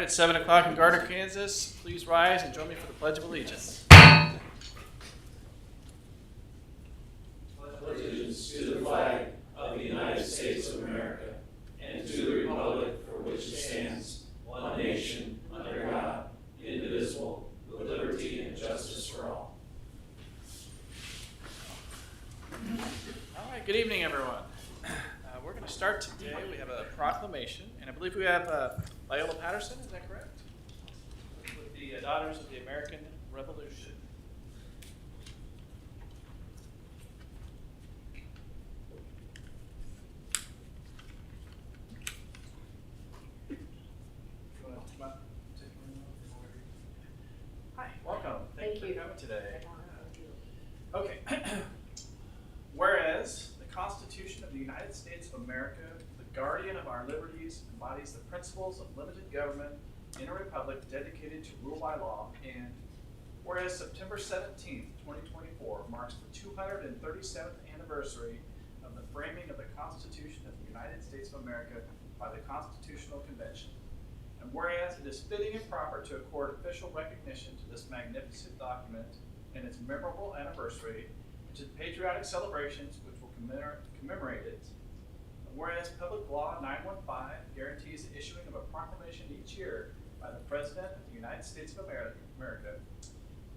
right, it's 7 o'clock in Gardner, Kansas. Please rise and join me for the Pledge of Allegiance. Allegiance to the flag of the United States of America and to the republic for which it stands, one nation, under God, indivisible, with liberty and justice for all. All right, good evening, everyone. We're going to start today. We have a proclamation, and I believe we have Viola Patterson, is that correct? With the Daughters of the American Revolution. Hi, welcome. Thank you for coming today. Okay. Whereas the Constitution of the United States of America, the guardian of our liberties, embodies the principles of limited government in a republic dedicated to rule by law, and whereas September 17th, 2024 marks the 237th anniversary of the framing of the Constitution of the United States of America by the Constitutional Convention, and whereas it is fitting and proper to accord official recognition to this magnificent document and its memorable anniversary, and to the patriotic celebrations which will commemorate it. And whereas Public Law 915 guarantees the issuing of a proclamation each year by the President of the United States of America,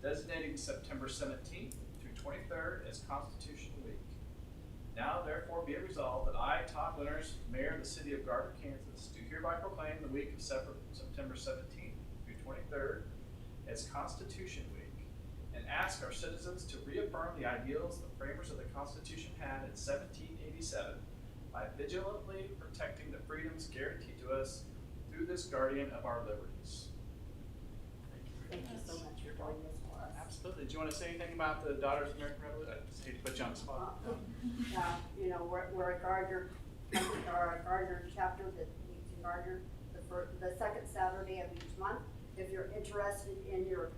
designating September 17th through 23rd as Constitution Week. Now, therefore, be it resolved that I, Todd Winters, Mayor of the City of Gardner, Kansas, do hereby proclaim the week of September 17th through 23rd as Constitution Week, and ask our citizens to reaffirm the ideals the framers of the Constitution had in 1787 by vigilantly protecting the freedoms guaranteed to us through this guardian of our liberties. Thank you so much for doing this for us. Absolutely. Do you want to say anything about the Daughters of the American Revolution? I just hate to put you on the spot. You know, we're a Gardner, our Gardner chapter that meets in Gardner the second Saturday of each month. If you're interested in your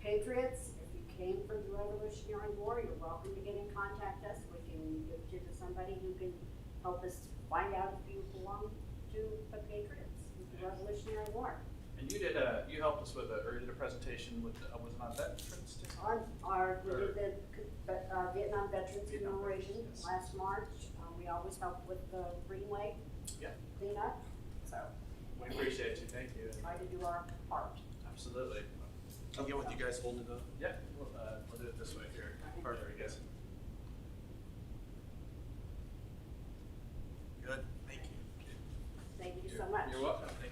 patriots, if you came from the Revolutionary War, you're welcome to get in contact us. We can give you to somebody who can help us find out if you belong to the patriots of the Revolutionary War. And you did you helped us with or did a presentation with was it on Veterans Day? We did the Vietnam Veterans Commemoration last March. We always help with the Greenway cleanup. So we appreciate you. Thank you. Try to do our part. Absolutely. I'll get with you guys holding it up. Yeah, we'll do it this way here. Perfect, I guess. Good, thank you. Thank you so much. You're welcome. Thank you.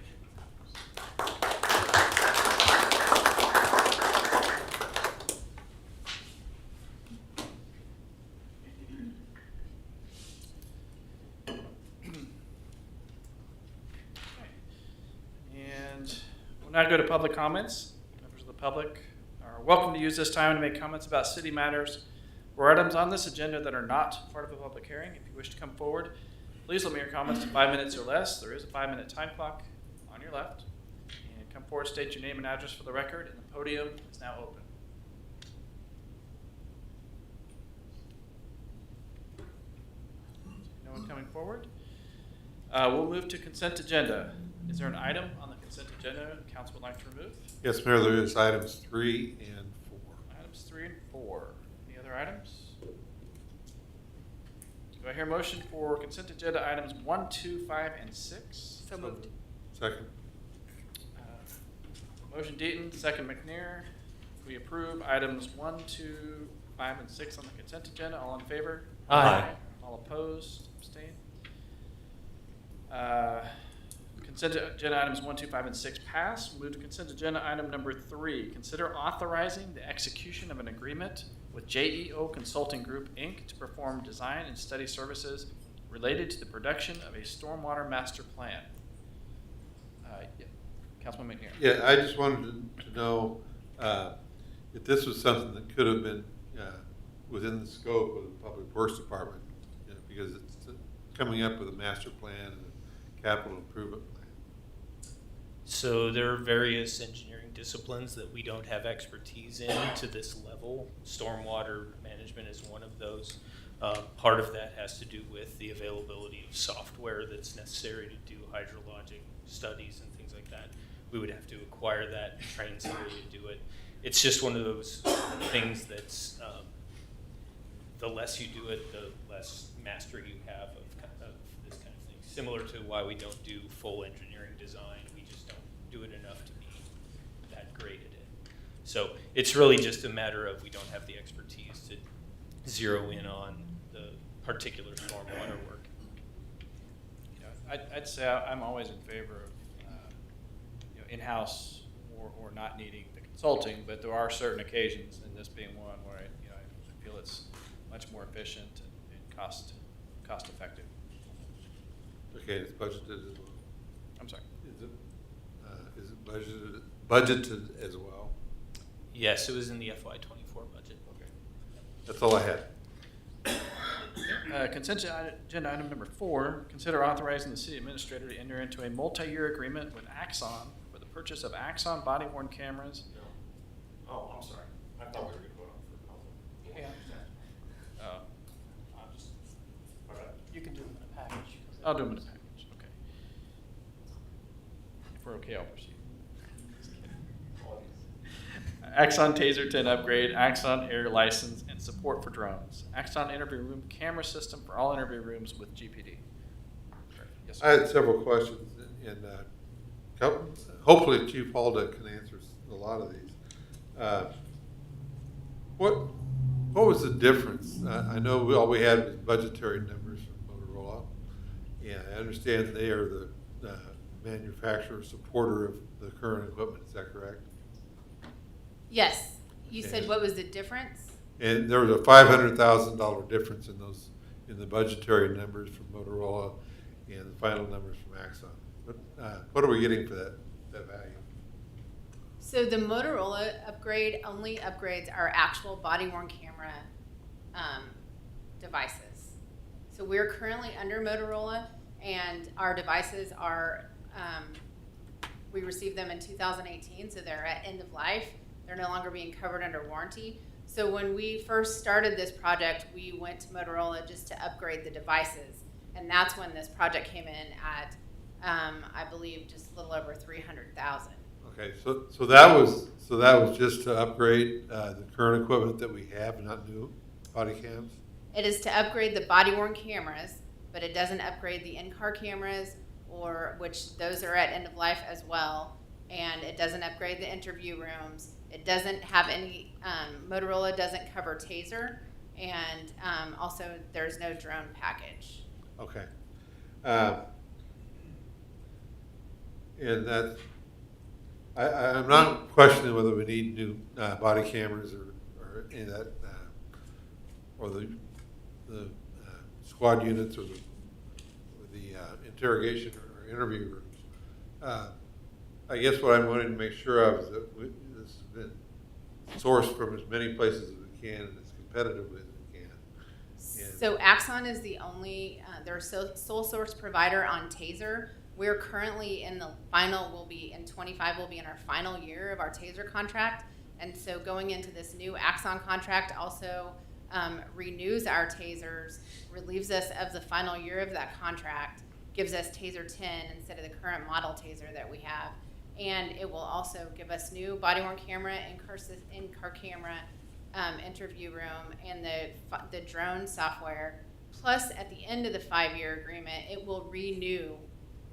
And we'll now go to public comments. Members of the public are welcome to use this time to make comments about city matters or items on this agenda that are not part of a public hearing. If you wish to come forward, please limit your comments to 5 minutes or less. There is a 5-minute time clock on your left. And come forward, state your name and address for the record, and the podium is now open. No one coming forward? We'll move to consent agenda. Is there an item on the consent agenda the council would like to remove? Yes, Mayor, there is items 3 and 4. Items 3 and 4. Any other items? Do I hear a motion for consent agenda items 1, 2, 5, and 6? So moved. Second. Motion Deaton, second McNair. We approve items 1, 2, 5, and 6 on the consent agenda. All in favor? Aye. All opposed? Abstain? Consent agenda items 1, 2, 5, and 6 pass. We'll move to consent agenda item number 3. Consider authorizing the execution of an agreement with JEO Consulting Group, Inc. to perform design and study services related to the production of a stormwater master plan. Councilman McNair. Yeah, I just wanted to know if this was something that could have been within the scope of the Public Works Department, because it's coming up with a master plan and a capital improvement plan. So there are various engineering disciplines that we don't have expertise in to this level. Stormwater management is one of those. Part of that has to do with the availability of software that's necessary to do hydrologic studies and things like that. we would have to acquire that and train somebody to do it. It's just one of those things that's, the less you do it, the less mastery you have of this kind of thing. Similar to why we don't do full engineering design. We just don't do it enough to be that great at it. So it's really just a matter of we don't have the expertise to zero in on the particular stormwater work. Yeah, I'd say I'm always in favor of in-house or not needing the consulting, but there are certain occasions, and this being one, where I feel it's much more efficient and cost effective. Okay, it's budgeted as well. I'm sorry. Is it budgeted as well? Yes, it was in the FY24 budget. Okay, that's all I had. Consent agenda item number 4, consider authorizing the city administrator to enter into a multi-year agreement with Axon for the purchase of Axon body-worn cameras. Oh, I'm sorry. I thought we were going to vote on for. Yeah. I'm just, all right. You can do them in a package. I'll do them in a package, okay. If we're okay, I'll proceed. Axon Taser 10 upgrade, Axon Air license, and support for drones. Axon interview room camera system for all interview rooms with GPD. Yes, I sir. had several questions, and hopefully Chief Alda can answer a lot of these. What was the difference? I know all we had was budgetary numbers from Motorola. Yeah, I understand they are the manufacturer supporter of the current equipment. Is that correct? Yes, you Okay. said what was the difference? And there was a $500,000 difference in the budgetary numbers from Motorola and the final numbers from Axon. What are we getting for that value? So the Motorola upgrade only upgrades our actual body-worn camera devices. So we're currently under Motorola, and our devices are, we received them in 2018, so they're at end of life. They're no longer being covered under warranty. So when we first started this project, we went to Motorola just to upgrade the devices. And that's when this project came in at, I believe, just a little over 300,000. Okay, so that was just to upgrade the current equipment that we have, not new body cams? It is to upgrade the body-worn cameras, but it doesn't upgrade the in-car cameras, which those are at end of life as well. And it doesn't upgrade the interview rooms. It doesn't have any, Motorola doesn't cover Taser, and also there's no drone package. Okay. And that, I'm not questioning whether we need new body cameras or any of that, or the squad units or the interrogation or interview rooms. I guess what I'm wanting to make sure of is that this has been sourced from as many places as we can and as competitively as we can. And So Axon is the only, they're a sole source provider on Taser. We're currently in the final, in 25, we'll be in our final year of our Taser contract. And so going into this new Axon contract also renews our Tasers, relieves us of the final year of that contract, gives us Taser 10 instead of the current model Taser that we have. And it will also give us new body-worn camera, in-car camera, interview room, and the drone software. Plus, at the end of the 5-year agreement, it will renew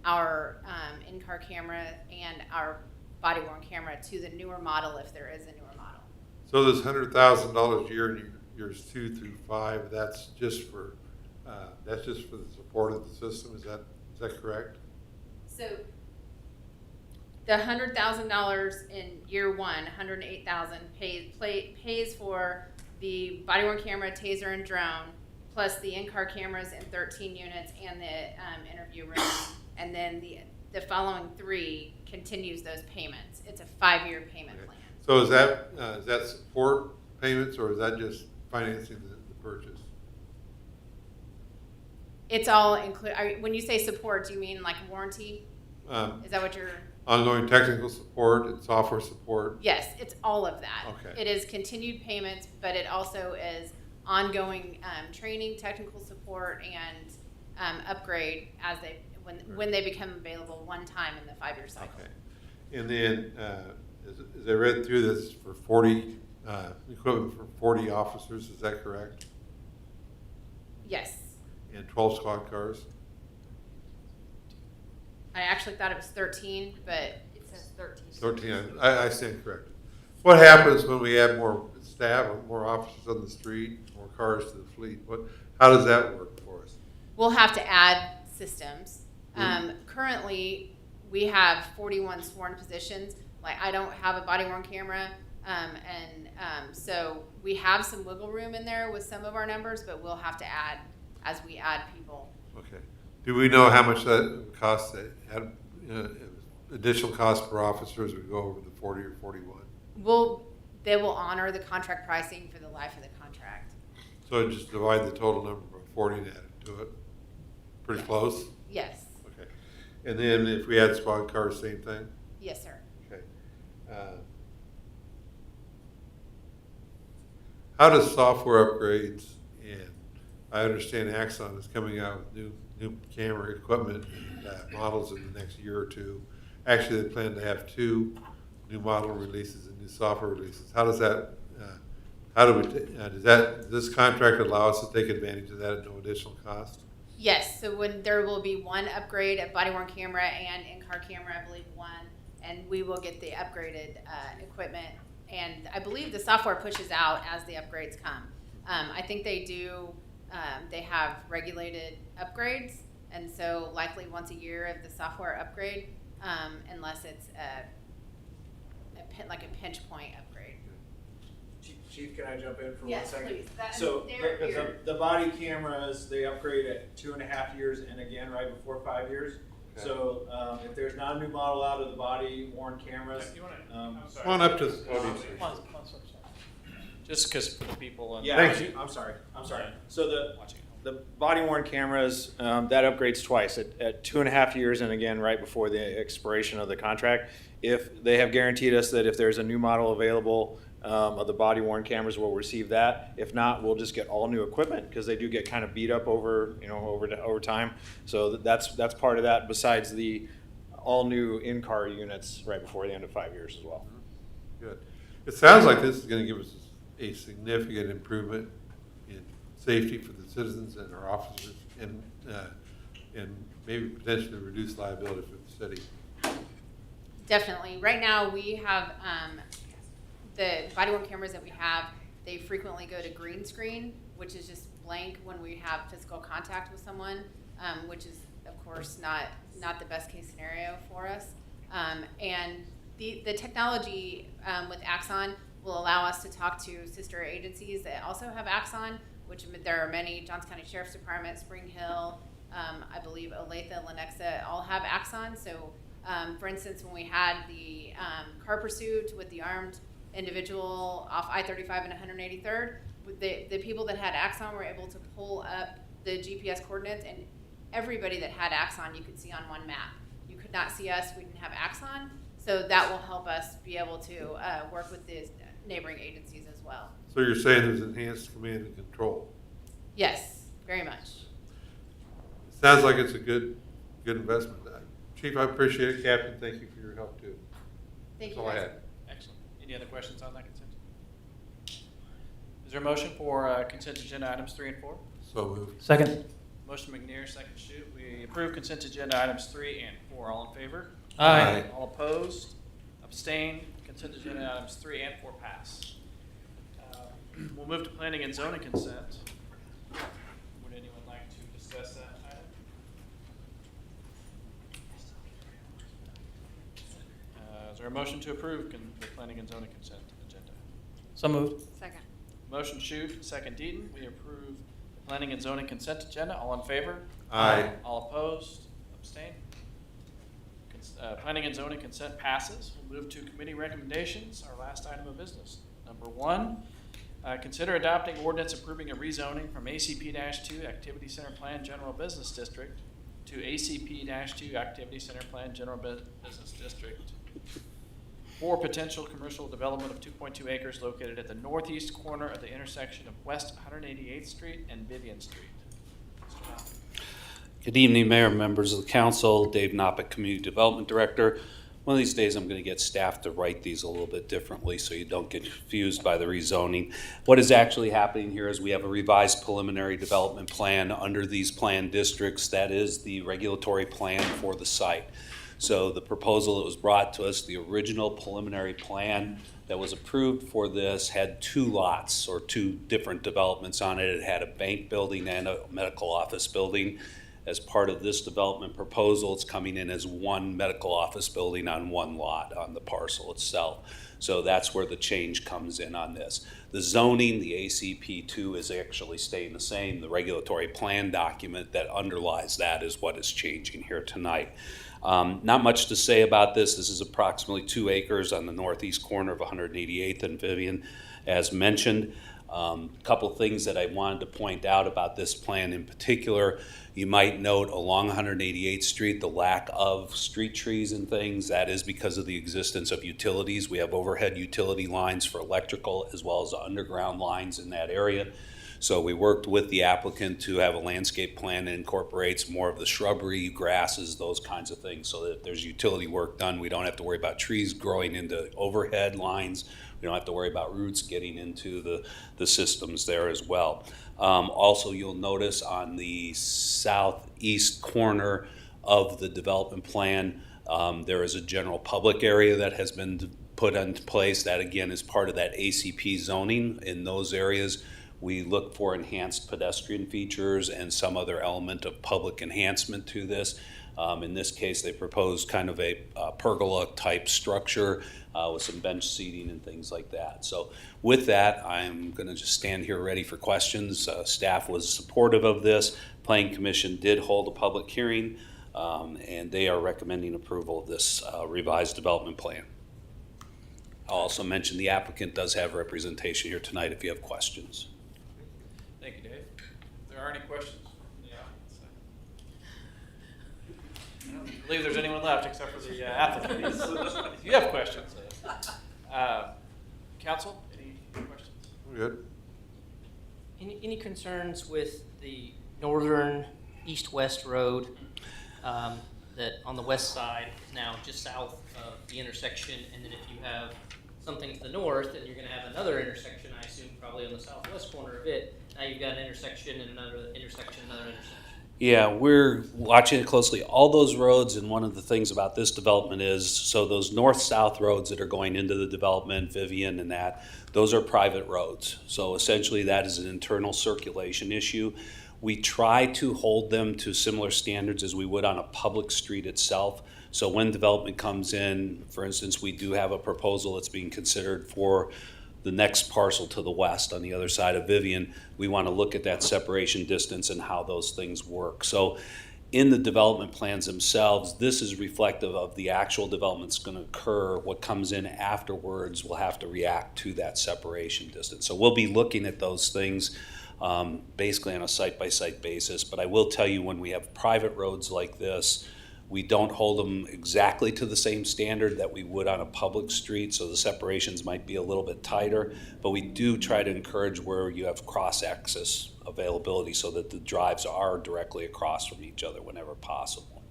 our in-car camera and our body-worn camera to the newer model if there is a newer model. so this $100,000 a year in years 2 through 5, that's just for the support of the system. Is that correct? So the $100,000 in year one, $108,000 pays for the body-worn camera, Taser, and drone, plus the in-car cameras in 13 units and the interview room, and then the following 3 continues those payments. It's a 5-year payment Okay. plan. So is that support payments, or is that just financing the purchase? It's all included. When you say support, do you mean like warranty? Is that what you're? Ongoing technical support and software support? Yes, it's all of that. Okay. It is continued payments, but it also is ongoing training, technical support, and upgrade as when they become available one time in the 5-year cycle. Okay. And then, as I read through this, for 40, equipment for 40 officers, is that correct? Yes. And 12 squad cars? I actually thought it was 13, but It says 13. 13, I stand corrected. What happens when we add more staff, more officers on the street, more cars to the fleet? How does that work for us? we'll have to add systems. Currently, we have 41 sworn positions. Like, I don't have a body worn camera. So we have some wiggle room in there with some of our numbers, but we'll have to add as we add people. Okay. Do we know how much that costs to add additional cost per officer as we go over the 40 or 41? They will honor the contract pricing for the life of the contract. So just divide the total number by 40 and add it to it? Pretty close? Yes. Okay. And then if we add squad cars, same thing? Yes, sir. Okay. How does software upgrades, and I understand Axon is coming out with new camera equipment models in the next year or two. Actually, they plan to have 2 new model releases and new software releases. How does that, does this contract allow us to take advantage of that at no additional cost? Yes, so when there will be 1 upgrade of body worn camera and in-car camera, I believe 1, and we will get the upgraded equipment. And I believe the software pushes out as the upgrades come. I think they do, they have regulated upgrades, and so likely once a year of the software upgrade, unless it's like a pinch point upgrade. Chief, can I jump in for 1 Yes, second? please. So They're here. the body cameras, they upgrade at 2.5 years and again right before 5 years. Okay. So if there's not a new model out of the body worn cameras, I'm sorry. Come on up to the podium. Just because for the people and yeah, Thank you. I'm sorry. So watching at home. the body worn cameras, that upgrades twice at 2.5 years and again right before the expiration of the contract. If they have guaranteed us that if there's a new model available of the body worn cameras, we'll receive that. If not, we'll just get all new equipment because they do get kind of beat up over time. So that's part of that. Besides the all new in-car units right before the end of 5 years as well. Good. It sounds like this is going to give us a significant improvement in safety for the citizens and our officers, and maybe potentially reduce liability for the city. Definitely. Right now, we have the body worn cameras that we have. They frequently go to green screen, which is just blank when we have physical contact with someone, which is, of course, not the best case scenario for us. And the technology with Axon will allow us to talk to sister agencies that also have Axon, which there are many. Johnson County Sheriff's Department, Spring Hill, I believe Olathe, Lenexa all have Axon. So, for instance, when we had the car pursuit with the armed individual off I-35 and 183rd, the people that had Axon were able to pull up the GPS coordinates, and everybody that had Axon you could see on one map. You could not see us, we didn't have Axon, so that will help us be able to work with the neighboring agencies as well. So you're saying there's enhanced command and control? Yes, very much. Sounds like it's a good investment. Chief, I appreciate it. Captain, thank you for your help too. Thank That's you all I guys. had. Excellent. Any other questions on that consent? Is there a motion for consent agenda items 3 and 4? So moved. Second. Motion McNear, second Shute. We approve consent agenda items 3 and 4. All in favor? Aye. All opposed? Abstained? Consent agenda items 3 and 4 pass. We'll move to planning and zoning consent. Would anyone like to discuss that item? Is there a motion to approve the planning and zoning consent agenda? So moved. Second. Motion Shute, second Deaton. We approve the planning and zoning consent agenda. All in favor? Aye. All opposed? Abstained? Planning and zoning consent passes. We'll move to committee recommendations, our last item of business. Number 1, consider adopting ordinance approving a rezoning from ACP-2 Activity Center Plan General Business District to ACP-2 Activity Center Plan General Business District for potential commercial development of 2.2 acres located at the northeast corner of the intersection of West 188th Street and Vivian Street. Mr. Knopf. Good evening, Mayor, members of the council. Dave Knoppett, Community Development Director. One of these days, I'm going to get staff to write these a little bit differently so you don't get confused by the rezoning. What is actually happening here is we have a revised preliminary development plan under these plan districts. That is the regulatory plan for the site. So the proposal that was brought to us, the original preliminary plan that was approved for this, had 2 lots or 2 different developments on it. It had a bank building and a medical office building. As part of this development proposal, it's coming in as 1 medical office building on 1 lot on the parcel itself. So that's where the change comes in on this. The zoning, the ACP2, is actually staying the same. The regulatory plan document that underlies that is what is changing here tonight. Not much to say about this. This is approximately 2 acres on the northeast corner of 188th and Vivian, as mentioned. Couple things that I wanted to point out about this plan in particular. You might note along 188th Street the lack of street trees and things. That is because of the existence of utilities. We have overhead utility lines for electrical as well as underground lines in that area. So we worked with the applicant to have a landscape plan that incorporates more of the shrubbery, grasses, those kinds of things, so that if there's utility work done, we don't have to worry about trees growing into overhead lines. We don't have to worry about roots getting into the systems there as well. Also, you'll notice on the southeast corner of the development plan, there is a general public area that has been put into place. That again is part of that ACP zoning. In those areas, we look for enhanced pedestrian features and some other element of public enhancement to this. In this case, they proposed kind of a pergola type structure with some bench seating and things like that. So with that, I'm going to just stand here ready for questions. Staff was supportive of this. Planning Commission did hold a public hearing, and they are recommending approval of this revised development plan. I'll also mention the applicant does have representation here tonight if you have questions. Thank you, Dave. If there are any questions from the audience? I don't believe there's anyone left except for the applicant. If you have questions. Council, any questions? We're good. Any concerns with the northern east-west road that on the west side is now just south of the intersection, and then if you have something to the north, then you're going to have another intersection, I assume probably on the southwest corner of it. Now you've got an intersection and another intersection, another intersection. Yeah, we're watching it closely. All those roads, and one of the things about this development is, so those north-south roads that are going into the development, Vivian and that, those are private roads. So essentially that is an internal circulation issue. We try to hold them to similar standards as we would on a public street itself. So when development comes in, for instance, we do have a proposal that's being considered for the next parcel to the west on the other side of Vivian. We want to look at that separation distance and how those things work. So in the development plans themselves, this is reflective of the actual development that's going to occur. What comes in afterwards will have to react to that separation distance. So we'll be looking at those things basically on a site-by-site basis. But I will tell you, when we have private roads like this, we don't hold them exactly to the same standard that we would on a public street, so the separations might be a little bit tighter, but we do try to encourage where you have cross-access availability so that the drives are directly across from each other whenever possible.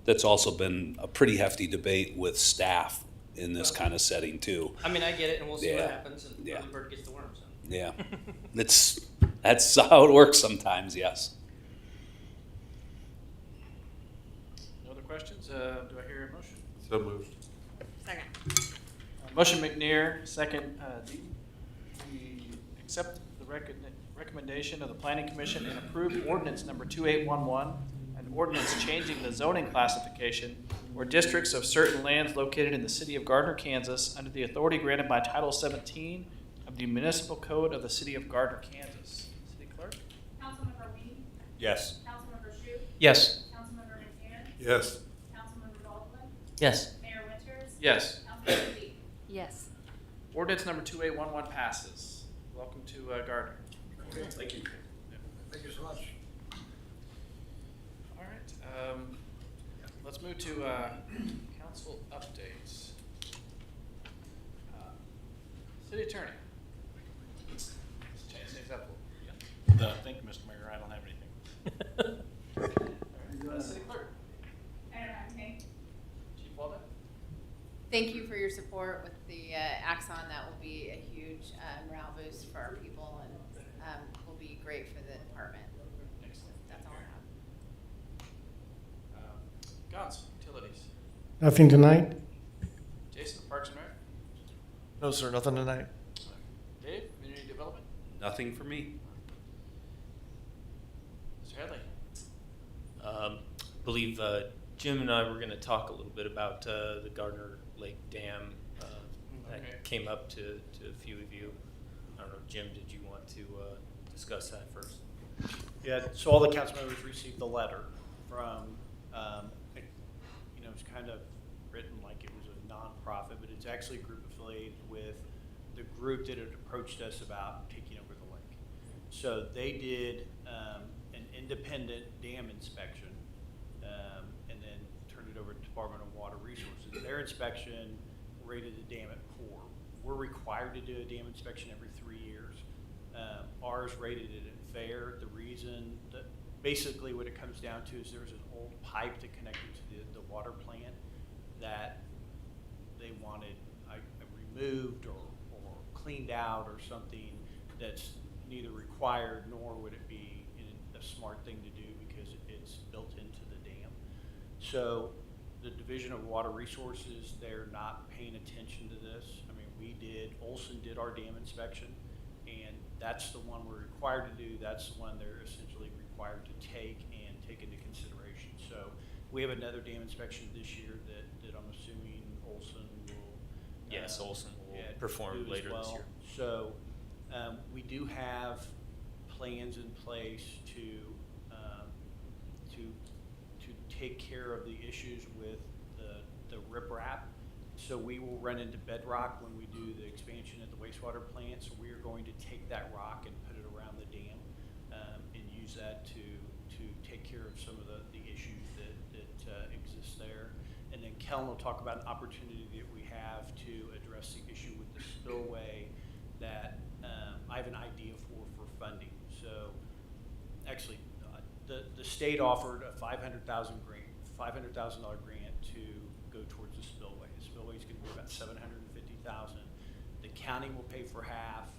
That's also been a pretty hefty debate with staff in this kind of setting too. I mean, I get it, and we'll see Yeah. what happens, and Yeah. the bird gets the worm. So. Yeah, that's how it works sometimes, yes. No other questions? Do I hear a motion? So moved. Second. Motion McNair, second Deaton. We accept the recommendation of the Planning Commission and approve ordinance number 2811, an ordinance changing the zoning classification or districts of certain lands located in the city of Gardner, Kansas, under the authority granted by Title 17 of the Municipal Code of the City of Gardner, Kansas. City Clerk? Councilmember Ween, Yes. Councilmember Shute, Yes. Councilmember McNair, Yes. Councilmember Baldwin, Yes. Mayor Winters, Yes. Councilmember Dean. Yes. Ordinance number 2811 passes. Welcome to Gardner. Thank you. Thank you so much. All right. Let's move to council updates. City Attorney. Let's change things up a little. Thank you, Mr. Mayor. I don't have anything. thank you for your support with the Axon. That will be a huge morale boost for our people and will be great for the department. Excellent. That's all I have. Guns, utilities. Nothing tonight? Jason, Parks and Rec. No, sir, nothing tonight. Dave, community development. Nothing for me. Mr. Headley. Believe Jim and I were going to talk a little bit about the Gardner Lake Dam that Okay. came up to a few of you. I don't know, Jim, did you want to discuss that first? Yeah, so all the council members received the letter from, it's kind of written like it was a nonprofit, but it's actually a group affiliated with the group that had approached us about taking over the lake. So they did an independent dam inspection and then turned it over to Department of Water Resources. Their inspection rated the dam at poor. We're required to do a dam inspection every 3 years. Ours rated it at fair. The reason that basically what it comes down to is there was an old pipe that connected to the water plant that they wanted removed or cleaned out or something that's neither required nor would it be a smart thing to do because it's built into the dam. So the Division of Water Resources, they're not paying attention to this. I mean, Olson did our dam inspection, and that's the one we're required to do. That's the one they're essentially required to take into consideration. So we have another dam inspection this year that I'm assuming Olson will. Yes, Olson will yeah, perform do as later this well. year. So we do have plans in place to take care of the issues with the riprap. So we will run into bedrock when we do the expansion at the wastewater plant. So we are going to take that rock and put it around the dam and use that to take care of some of the issues that exist there. And then Kellen will talk about an opportunity that we have to address the issue with the spillway that I have an idea for funding. So actually, the state offered a $500,000 grant to go towards the spillway. The spillway is going to be about $750,000. The county will pay for half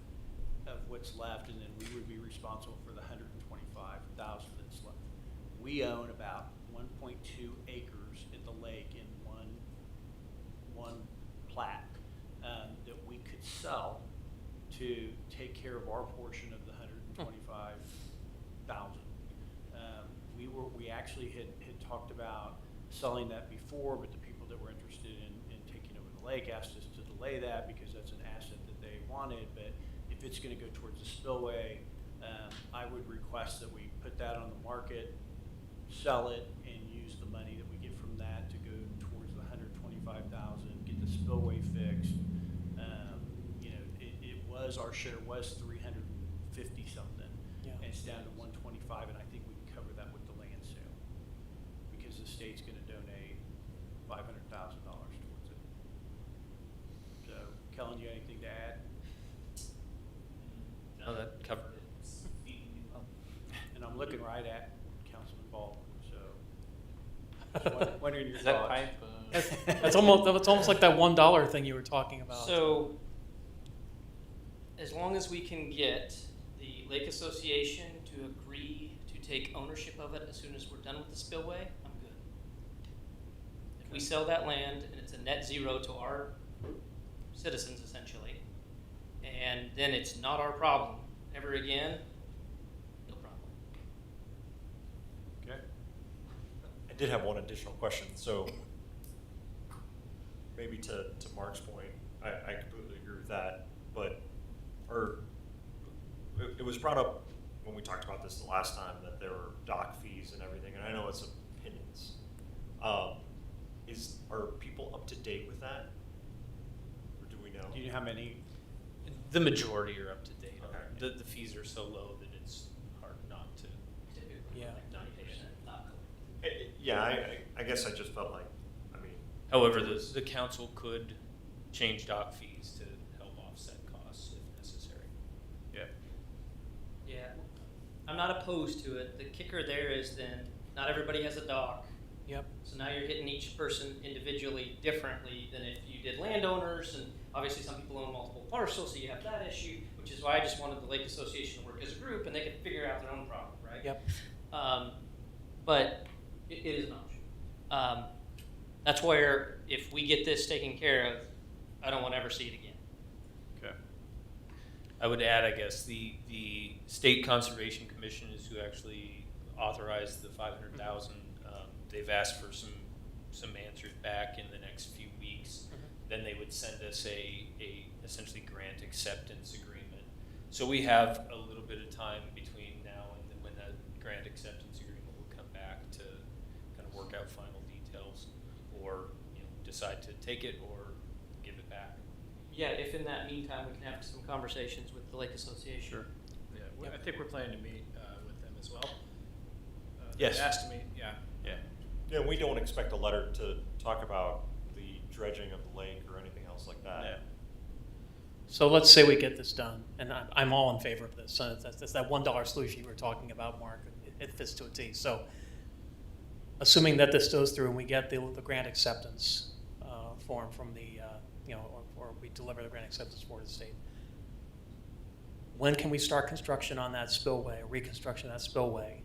of what's left, and then we would be responsible for the $125,000 that's left. We own about 1.2 acres at the lake in one plat that we could sell to take care of our portion of the $125,000. We actually had talked about selling that before, but the people that were interested in taking over the lake asked us to delay that because that's an asset that they wanted. But if it's going to go towards the spillway, I would request that we put that on the market, sell it, and use the money that we get from that to go towards the $125,000, get the spillway fixed. Our share was 350 something, and it's down to 125, and I think we can cover that with the land sale because the state's going to donate $500,000 towards it. So, Kellen, you got anything to add? No, that covered it. And I'm looking right at Councilman Baldwin, so what are your Is that thoughts? pipe? That's almost like that $1 thing you were talking about. So, as long as we can get the Lake Association to agree to take ownership of it as soon as we're done with the spillway, I'm good. If we sell that land and it's a net zero to our citizens essentially, and then it's not our problem ever again, no problem. Okay. I did have one additional question. So maybe to Mark's point, I completely agree with that, but it was brought up when we talked about this the last time that there were dock fees and everything, and I know it's opinions. Are people up to date with that? Or do we know? Do you know how many? The majority are up to date. Okay. The fees are so low that it's hard not to. Yeah. 90% not Yeah, I guess I just felt like, However, the council could change dock fees to help offset costs if necessary. Yeah. Yeah, I'm not opposed to it. The kicker there is then, not everybody has a dock. Yep. So now you're hitting each person individually differently than if you did landowners, and obviously some people own multiple parcels, so you have that issue, which is why I just wanted the Lake Association to work as a group and they could figure out their own problem, right? Yep. But it is an option. That's where if we get this taken care of, I don't want to ever see it again. Okay. I would add, I guess, the State Conservation Commission is who actually authorized the 500,000. They've asked for some answers back in the next few weeks. Then they would send us a essentially grant acceptance agreement. So we have a little bit of time between now and then when that grant acceptance agreement will come back to kind of work out final details, or decide to take it or give it back. Yeah, if in that meantime we can have some conversations with the Lake Association. Sure. Yeah, I think we're planning to meet with them as well. Yes. They asked me, yeah. Yeah. Yeah, we don't expect a letter to talk about the dredging of the lake or anything else like that. Yeah. So let's say we get this done, and I'm all in favor of this. So that's that $1 solution you were talking about, Mark. It fits to a T. So assuming that this goes through and we get the grant acceptance form from the, or we deliver the grant acceptance for the state, when can we start construction on that spillway, reconstruction of that spillway?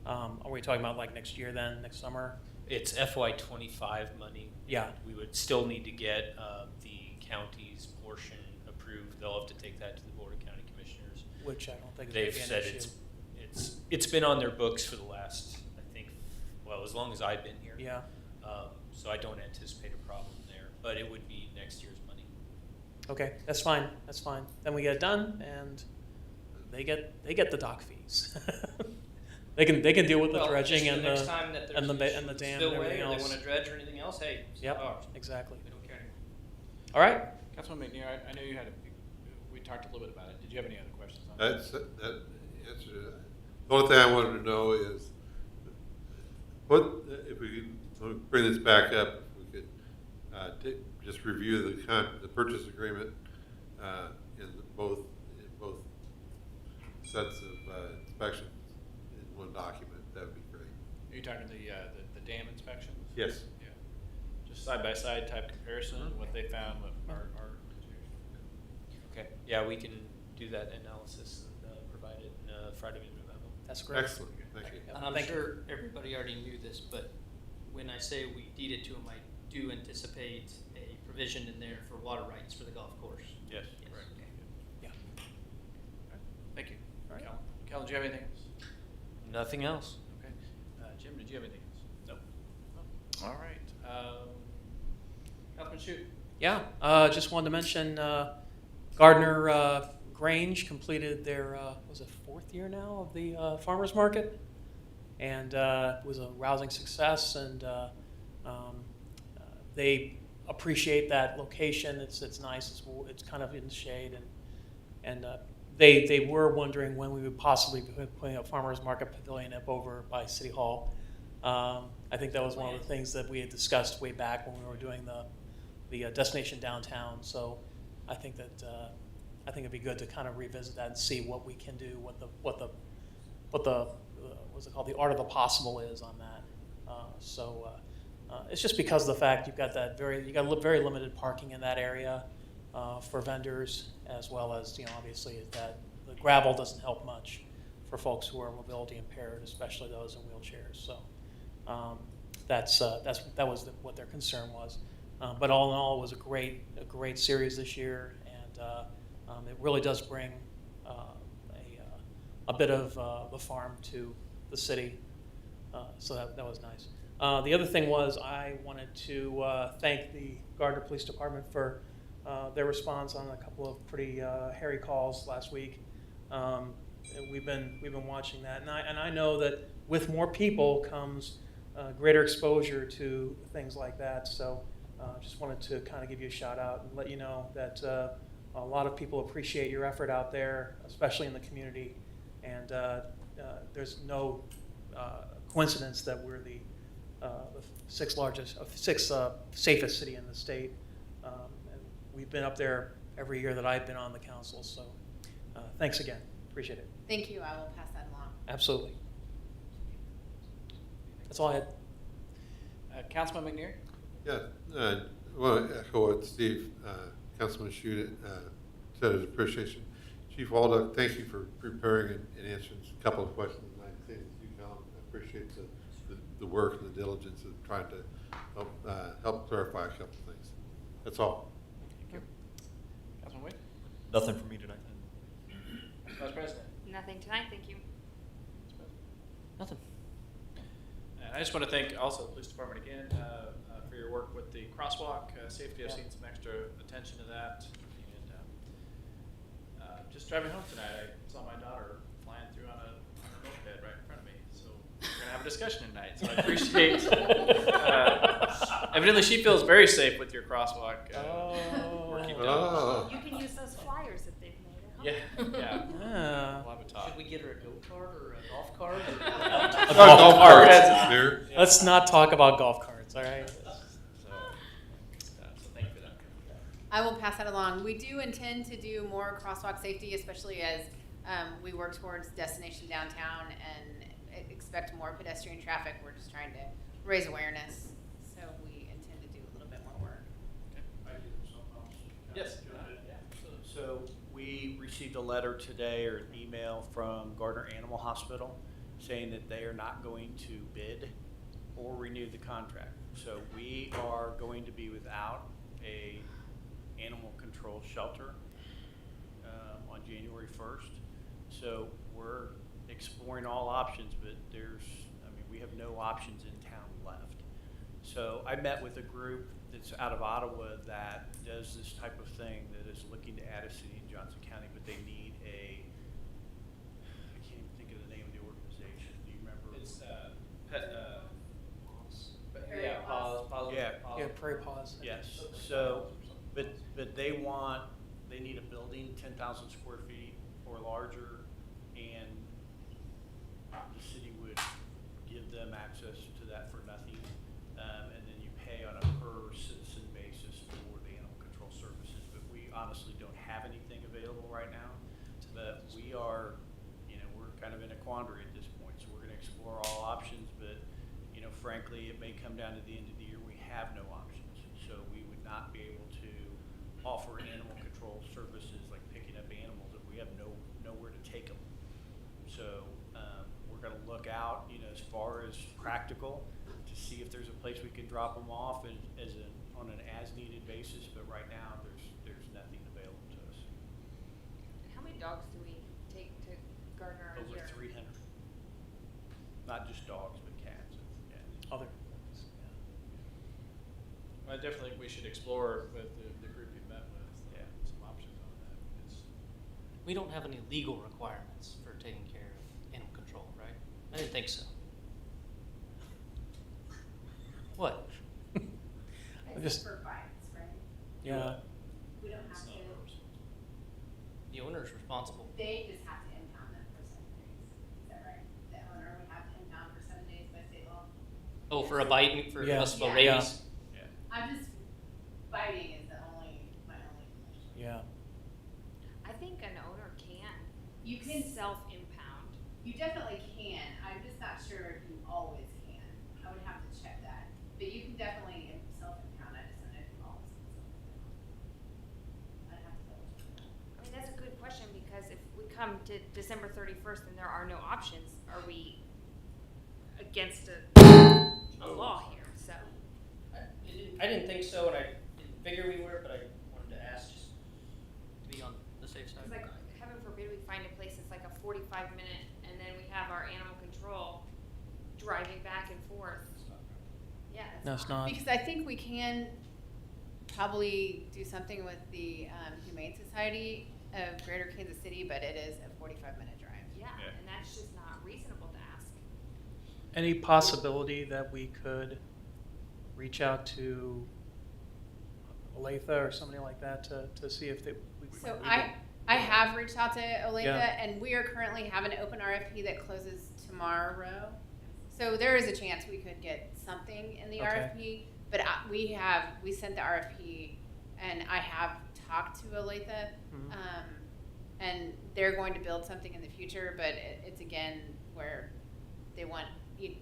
Are we talking about like next year then, next summer? It's FY25 money. Yeah. We would still need to get the county's portion approved. They'll have to take that to the Board of County Commissioners. Which I don't think is They've gonna said be an issue. it's been on their books for the last, I think, well, as long as I've been here. Yeah. So I don't anticipate a problem there, but it would be next year's money. Okay, that's fine. That's fine. Then we get it done, and they get the dock fees. They can deal with the Well, dredging just and the next the time that and the there's and the dam and spillway, everything or they else. want to dredge or anything else, hey, it's Yep, not ours. exactly. We don't care anymore. All right. Councilman McNear, I know you had we talked a little bit about it. Did you have any other questions on That answered it. The only thing I wanted to know is, if we could bring this back up, if we could just review the purchase agreement in both sets of inspections in one document, that would be great. Are you talking the dam inspections? Yes. Yeah. Just side-by-side type comparison, what they found, what our Okay. Yeah, we can do that analysis and provide it in a Friday memo. That's great. Excellent, thank you. Yep, And I'm thank you. sure everybody already knew this, but when I say we deed it to them, I do anticipate a provision in there for water rights for the golf course. Yes. Yes. Right. Okay. Yeah. Thank you. All right. Kellen, do you have anything else? Nothing else. Okay. Jim, did you have anything else? Nope. No. All right. Councilman Shute. Yeah. Just wanted to mention Gardner Grange completed their was it 4th year now of the farmers market, and it was a rousing success. And they appreciate that location. It's nice. It's kind of in the shade, and they were wondering when we would possibly be putting a farmers market pavilion up over by City Hall. I think that was one of the things that we had discussed way back when we were doing the destination downtown. So I think that it'd be good to kind of revisit that and see what we can do, what the what's it called, the art of the possible is on that. It's just because of the fact you got very limited parking in that area for vendors, as well as obviously that the gravel doesn't help much for folks who are mobility impaired, especially those in wheelchairs. So that was what their concern was. But all in all, it was a great series this year, and it really does bring a bit of the farm to the city. So that was nice. The other thing was I wanted to thank the Gardner Police Department for their response on a couple of pretty hairy calls last week. We've been watching that, and I know that with more people comes greater exposure to things like that. So just wanted to kind of give you a shout out and let you know that a lot of people appreciate your effort out there, especially in the community. And there's no coincidence that we're the sixth safest city in the state. And we've been up there every year that I've been on the council. So thanks again. Appreciate it. Thank you. I will pass that along. Absolutely. That's all I had. Councilman McNeary? Yeah, I want to echo what Steve, Councilman Shute, said his appreciation. Chief Waldock, thank you for preparing and answering a couple of questions. And I say that you, Colin, I appreciate the work and the diligence of trying to help clarify a couple of things. That's all. Thank you. Councilman Wade? Nothing for me tonight. Vice President? Nothing tonight, thank you. Nothing. And I just want to thank also the police department again for your work with the crosswalk safety. I've seen some extra attention to that. And just driving home tonight, I saw my daughter flying through on a moped right in front of me. So we're going to have a discussion tonight. So I appreciate evidently she feels very safe with your crosswalk. Working down. You can use those flyers that they've made at home. Yeah, yeah. Yeah. We'll have a talk. Should we get her a go-kart or a golf cart? A golf cart. There. Let's not talk about golf carts, all right? So thank you for that. I will pass that along. We do intend to do more crosswalk safety, especially as we work towards destination downtown and expect more pedestrian traffic. We're just trying to raise awareness, so we intend to do a little bit more work. Yes. So we received a letter today or an email from Gardner Animal Hospital saying that they are not going to bid or renew the contract. So we are going to be without a animal control shelter on January 1st. So we're exploring all options, but we have no options in town left. So I met with a group that's out of Ottawa that does this type of thing, that is looking to add a city in Johnson County, but they need I can't even think of the name of the organization. Do you remember? It's Yeah, pause. Yeah. Yeah, Prairie Paws. Yes, so, but they need a building 10,000 square feet or larger, and the city would give them access to that for nothing. And then you pay on a per citizen basis for the animal control services, but we honestly don't have anything available right now. But we are, we're kind of in a quandary at this point, so we're gonna explore all options, but frankly, it may come down to the end of the year, we have no options. So we would not be able to offer animal control services like picking up animals if we have nowhere to take them. So we're gonna look out, as far as practical, to see if there's a place we can drop them off on an as-needed basis. But right now, there's nothing available to us. How many dogs do we take to Gardner a Over year? 300, not just dogs, but cats. Yeah. Other. I definitely think we should explore with the group you met with some options on that. We don't have any legal requirements for taking care of animal control, right? I didn't think so. What? Just- for bites, right? Yeah. We don't have to, The owner's responsible. they just have to impound them for 7 days. Is that right? The owner would have to impound for 7 days by state law? Oh, for a bite, for Yeah. possible Yeah. rabies? I'm just, biting is my only question. Yeah. I think an owner can You can, self-impound. you definitely can, I'm just not sure if you always can. I would have to check that, but you can definitely self-impound, I just don't know if you always can self-impound. I'd have to double check that. I mean, that's a good question, because if we come to December 31st and there are no options, are we against a law here? So I didn't think so, and I didn't figure we were, but I wanted to ask just to be on the safe side. it's like, heaven forbid we find a place that's like a 45-minute, and then we have our animal control driving back and forth. Yeah. No, it's not. Because I think we can probably do something with the Humane Society of Greater Kansas City, but it is a 45-minute drive. Yeah, and that's just not reasonable to ask. Any possibility that we could reach out to Olathe or somebody like that to see if we could So legal- I have reached out to Olathe, Yeah. and we are currently having an open RFP that closes tomorrow. So there is a chance we could get something in the Okay. RFP, but we sent the RFP, and I have talked to Olathe, Mhm. and they're going to build something in the future, but it's again where they want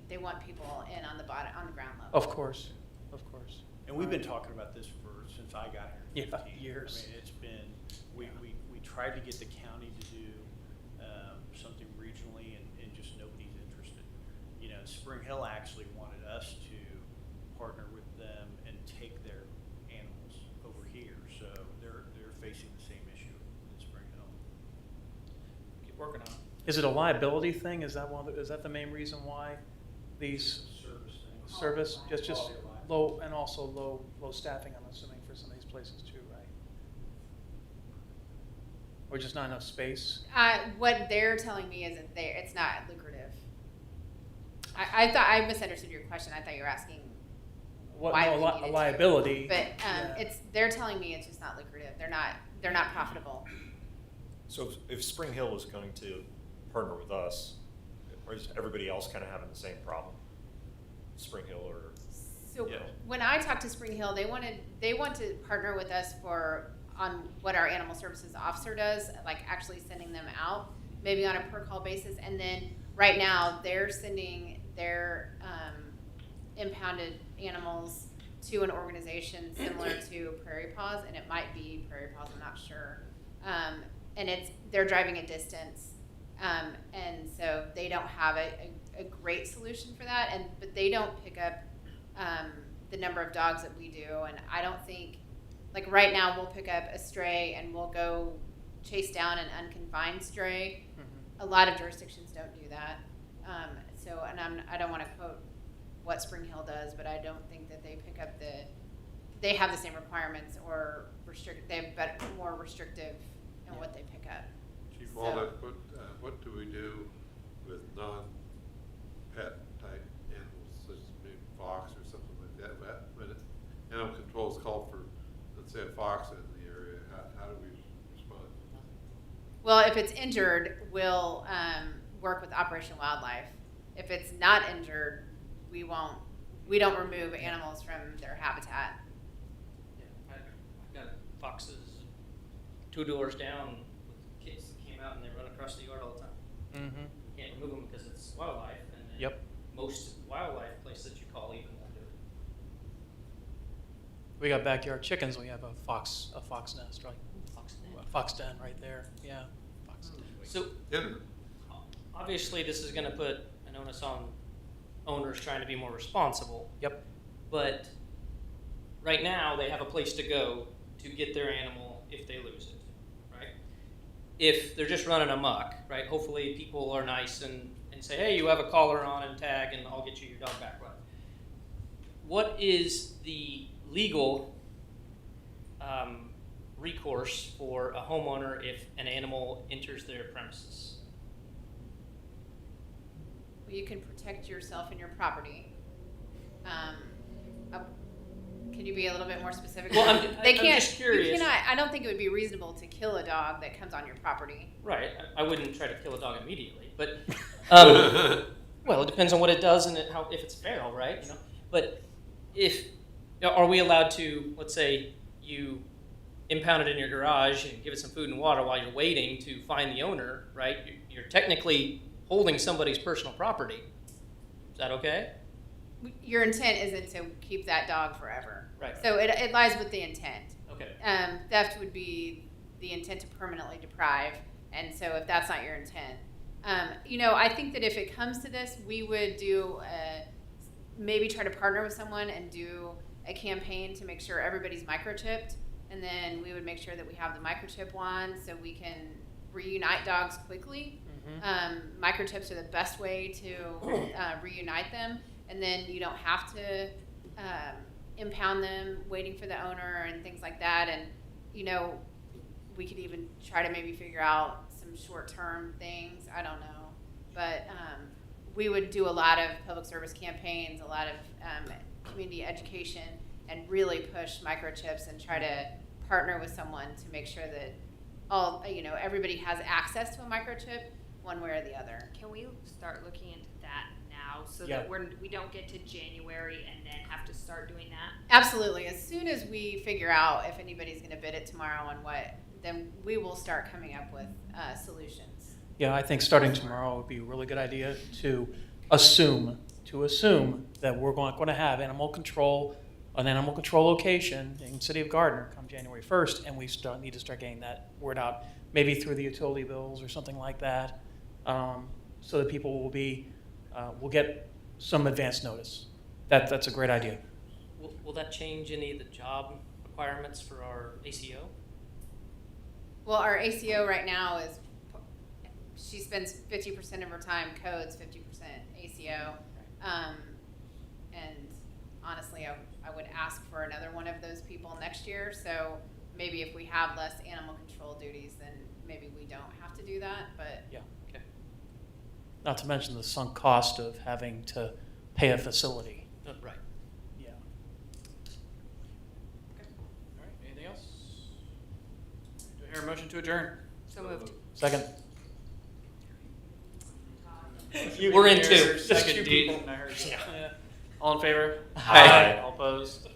they want people in on the ground level. Of course, of course. And we've been talking about this since I got here in Yeah, 15. years. I mean, it's been, we tried to get the county to do something regionally and just nobody's interested. You know, Spring Hill actually wanted us to partner with them and take their animals over here. So they're facing the same issue in Spring Hill. Keep working on it. Is it a liability thing? Is that is that the main reason why these Service thing. service, just Quality of life. low, and also low staffing, I'm assuming, for some of these places too, right? Or just not enough space? What they're telling me is that it's not lucrative. I thought I misunderstood your question. I thought you were asking What, why no, we needed a to. liability. But yeah. they're telling me it's just not lucrative. They're not profitable. So if Spring Hill is going to partner with us, or is everybody else kind of having the same problem? Spring Hill or? So Yeah. when I talked to Spring Hill, they want to partner with us on what our animal services officer does, like actually sending them out, maybe on a per call basis. And then right now they're sending their impounded animals to an organization similar to Prairie Paws, and it might be Prairie Paws, I'm not sure. And they're driving a distance, and so they don't have a great solution for that. But they don't pick up the number of dogs that we do, and I don't think, like right now, we'll pick up a stray and we'll go chase down an unconfined stray. Mhm. A lot of jurisdictions don't do that. I don't want to quote what Spring Hill does, but I don't think that they pick up they have the same requirements or they have more restrictive in what they pick up. Chief So- Walnut, what do we do with non-pet type animals, such as maybe fox or something like that? When animal control is called for, let's say, a fox in the area, how do we respond? Well, if it's injured, we'll work with Operation Wildlife. If it's not injured, we don't remove animals from their habitat. Yeah, I've got foxes 2 doors down with kids that came out and they run across the yard all the time. Mm-hmm. Can't remove them because it's wildlife, and then Yep. most wildlife places that you call even won't do it. We got backyard chickens. We have a fox nest, right? Fox den. A fox den right there. Yeah. Fox den. So Dinner. obviously, this is going to put an onus on owners trying to be more responsible. Yep. But right now, they have a place to go to get their animal if they lose it, right? If they're just running amok, right? Hopefully, people are nice and say, hey, you have a collar on and tag, and I'll get you your dog back. Right? What is the legal recourse for a homeowner if an animal enters their premises? You can protect yourself and your property. Can you be a little bit more specific? Well, I'm just curious. You cannot, I don't think it would be reasonable to kill a dog that comes on your property. Right. I wouldn't try to kill a dog immediately, but well, it depends on what it does and if it's feral, right? You know. But are we allowed to, let's say, you impound it in your garage and give it some food and water while you're waiting to find the owner, right? You're technically holding somebody's personal property. Is that okay? Your intent isn't to keep that dog forever. Right. So it lies with the intent. Okay. Theft would be the intent to permanently deprive, and so if that's not your intent, I think that if it comes to this, we would do maybe try to partner with someone and do a campaign to make sure everybody's microchipped, and then we would make sure that we have the microchip one so we can reunite dogs quickly. Microchips are the best way to reunite them, and then you don't have to impound them waiting for the owner and things like that. And we could even try to maybe figure out some short-term things. I don't know, but we would do a lot of public service campaigns, a lot of community education, and really push microchips and try to partner with someone to make sure that everybody has access to a microchip one way or the other. Can we start looking into that now so Yeah. that we don't get to January and then have to start doing that? Absolutely. As soon as we figure out if anybody's going to bid it tomorrow on what, then we will start coming up with solutions. Yeah, I think starting tomorrow would be a really good idea to assume that we're not going to have an animal control location in the city of Gardner come January 1st, and we need to start getting that word out, maybe through the utility bills or something like that, so that people will get some advance notice. That's a great idea. Will that change any of the job requirements for our ACO? Well, our ACO right now is, she spends 50% of her time codes, 50% ACO. And honestly, I would ask for another one of those people next year. So maybe if we have less animal control duties, then maybe we don't have to do that, but. Yeah. Okay. Not to mention the sunk cost of having to pay a facility. Right. Yeah. All right, anything else? Do I hear a motion to adjourn? So moved. Second. We're in two. Second, Two Dean. people. I heard. All in favor? Aye. All opposed?